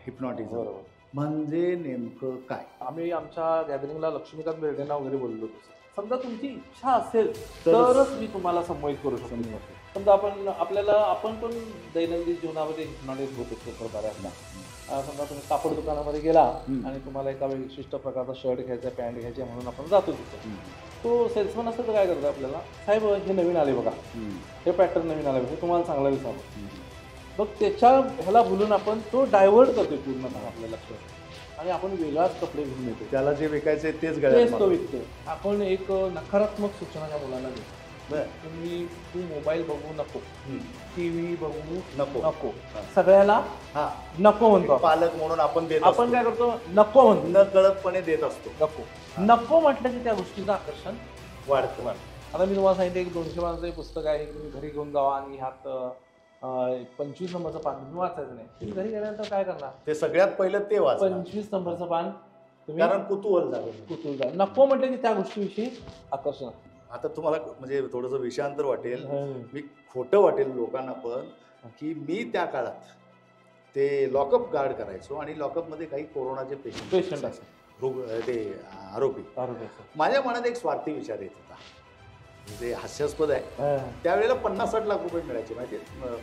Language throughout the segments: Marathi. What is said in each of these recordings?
हिप्नॉटिझम बरोबर. म्हणजे नेमकं काय? आम्ही आमच्या गॅदरिंगला लक्ष्मीकांत बेर्डेंना वगैरे बोललो होतो. समजा तुमची इच्छा असेल तरच तरच मी तुम्हाला संमोहित करू शकतो. समजा आपण पण दैनंदिन जीवनामध्ये हिप्नॉटाईज होत असतो बऱ्याचदा. समजा तुम्ही कापड दुकानामध्ये गेला आणि तुम्हाला एका विशिष्ट प्रकारचा शर्ट घ्यायचा, पॅन्ट घ्यायची म्हणून आपण जातो तिथं. तो सेल्समन असेल तर काय करतो आपल्याला, साहेब हे नवीन आले बघा, हे पॅटर्न नवीन आले, हे तुम्हाला चांगलं दिसावं. मग त्याच्या ह्याला बोलून आपण तो डायव्हर्ट करतोय पूर्णतः आपल्या लक्षात आणि आपण वेगळाच कपडे घेऊन येतो. त्याला जे विकायचे तेच तेच गळ्यात तो विकतो. आपण एक नकारात्मक सूचना त्या मुलांना देतो. तू मोबाईल बघू नको, टीव्ही बघू नको, सगळ्याला नको म्हणतो. पालक म्हणून आपण आपण काय करतो, नको म्हणतो, न कळतपणे देत असतो. नको म्हटलं की त्या गोष्टीचं आकर्षण वाढतं. आता मी तुम्हाला सांगितलं एक 200 पानाचं पुस्तक आहे, तुम्ही घरी घेऊन जावा आणि ह्यात 25 नंबरचं पान तुम्ही वाचायचं नाही. तुम्ही घरी गेल्यानंतर काय करणार, ते सगळ्यात पहिलं ते वाच. 25 नंबरचं पान तुम्ही, कारण कुतूहल झालं. नको म्हटलं की त्या गोष्टीविषयी आकर्षण. आता तुम्हाला म्हणजे थोडंसं विषयांतर वाटेल, मी खोटं वाटेल लोकांना पण, की मी त्या काळात ते लॉकअप गार्ड करायचो आणि लॉकअपमध्ये काही कोरोनाचे पेशंट ते आरोपी. माझ्या मनात एक स्वार्थी विचार येत होता, म्हणजे हास्यास्पद आहे. त्यावेळेला 50-60 लाख रुपये मिळायचे माहिती,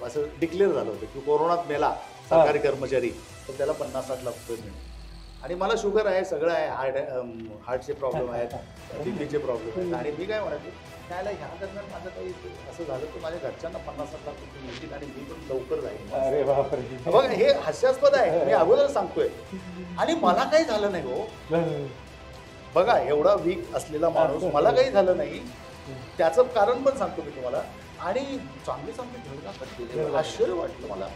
असं डिक्लेअर झालं होतं की कोरोनात मेला सरकारी कर्मचारी तर त्याला 50-60 लाख रुपये मिळाले. आणि मला शुगर आहे, सगळं आहे, हार्टचे प्रॉब्लेम आहेत, बीपीचे प्रॉब्लेम आहेत. आणि मी काय म्हणायचो, त्याला ह्या दरम्यान माझं काही असं झालं तर माझ्या घरच्यांना 50-60 लाख रुपये मिळतील आणि मी पण लवकर जाईल. अरे बापरे, बघा हे हास्यास्पद आहे, मी अगोदर सांगतोय. आणि मला काही झालं नाही हो. बघा एवढा वीक असलेला माणूस, मला काही झालं नाही. त्याचं कारण पण सांगतो मी तुम्हाला. आणि चांगली धडका केली, आश्चर्य वाटलं मला.